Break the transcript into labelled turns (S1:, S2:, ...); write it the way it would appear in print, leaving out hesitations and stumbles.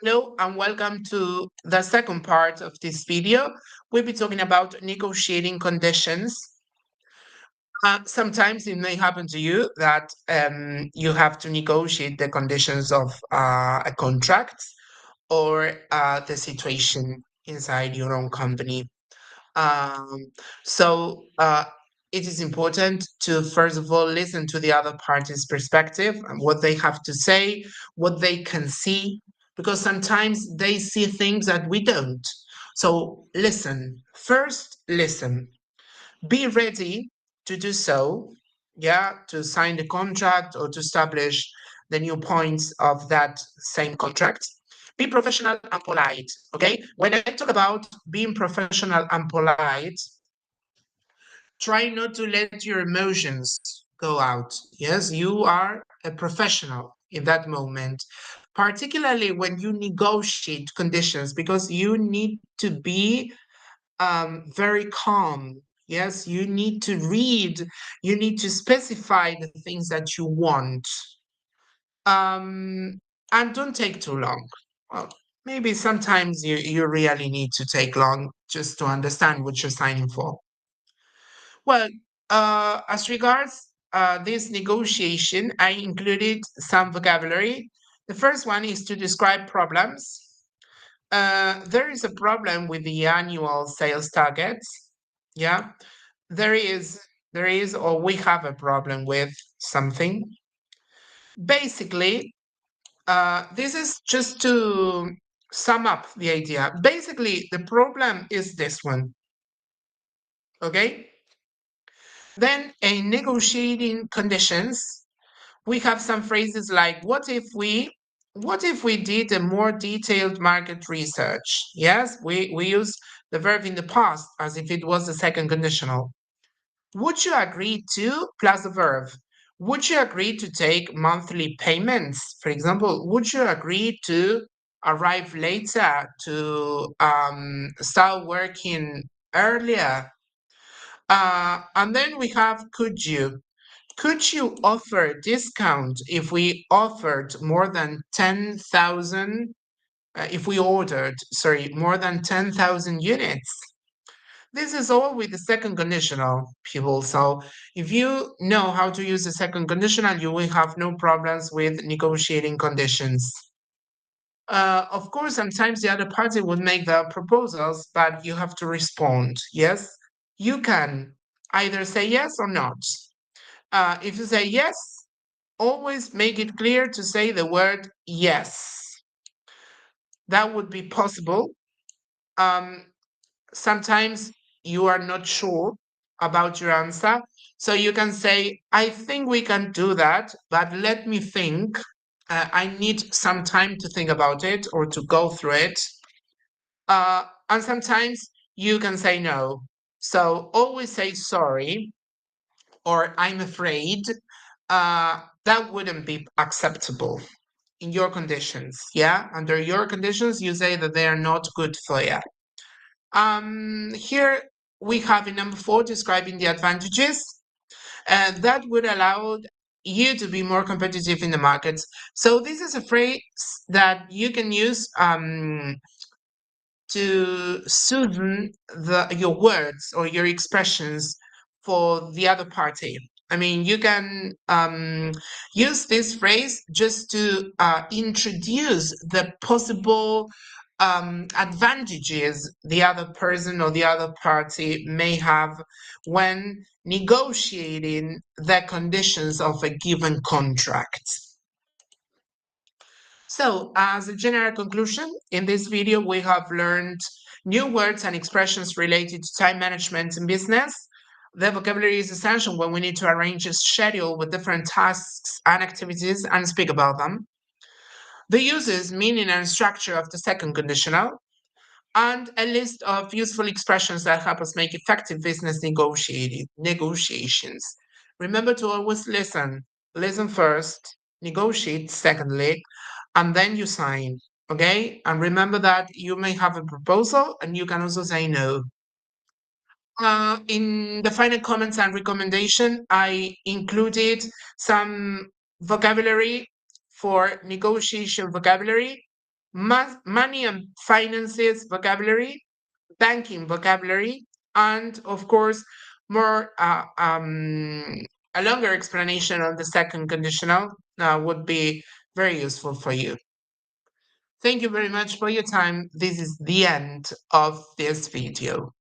S1: Hello and welcome to the second part of this video. We'll be talking about negotiating conditions. Sometimes it may happen to you that you have to negotiate the conditions of a contract or the situation inside your own company. Um, so it is important to first of all listen to the other party's perspective and what they have to say, what they can see, because sometimes they see things that we don't. So listen, first listen, be ready to do so, yeah, to sign the contract or to establish the new points of that same contract. Be professional and polite, okay? When I talk about being professional and polite, try not to let your emotions go out. Yes, you are a professional in that moment, particularly when you negotiate conditions, because you need to be very calm. Yes, you need to read, you need to specify the things that you want. Um, and don't take too long. Well, maybe sometimes you really need to take long just to understand what you're signing for. Well, as regards this negotiation, I included some vocabulary. The first one is to describe problems. There is a problem with the annual sales targets. Yeah, there is, or we have a problem with something. Basically, this is just to sum up the idea. Basically, the problem is this one. Okay. Then, in negotiating conditions, we have some phrases like what if we did a more detailed market research? Yes, we use the verb in the past as if it was the second conditional. Would you agree to plus the verb? Would you agree to take monthly payments? For example, would you agree to arrive later to start working earlier? And then we have could you. Could you offer a discount if we offered more than 10,000, if we ordered, sorry, more than 10,000 units? This is all with the second conditional, people. So if you know how to use the second conditional, you will have no problems with negotiating conditions. Of course, sometimes the other party would make the proposals, but you have to respond. Yes, you can either say yes or not. If you say yes, always make it clear to say the word yes. That would be possible. Um, Sometimes you are not sure about your answer. So you can say, I think we can do that, but let me think. I need some time to think about it or to go through it. And sometimes you can say no. So always say sorry or I'm afraid. That wouldn't be acceptable in your conditions. Yeah, under your conditions, you say that they are not good for you. Here we have in number 4 describing the advantages, and that would allow you to be more competitive in the markets. So this is a phrase that you can use to soothe your words or your expressions for the other party. I mean, you can use this phrase just to introduce the possible advantages the other person or the other party may have when negotiating the conditions of a given contract. So, as a general conclusion, in this video, we have learned new words and expressions related to time management in business. The vocabulary is essential when we need to arrange a schedule with different tasks and activities and speak about them. The uses, meaning, and structure of the second conditional, and a list of useful expressions that help us make effective business negotiations. Remember to always listen. Listen first, negotiate secondly, and then you sign. Okay? And remember that you may have a proposal and you can also say no. In the final comments and recommendation, I included some vocabulary for negotiation vocabulary. money and finances vocabulary, banking vocabulary, and of course, more a longer explanation on the second conditional would be very useful for you. Thank you very much for your time. This is the end of this video.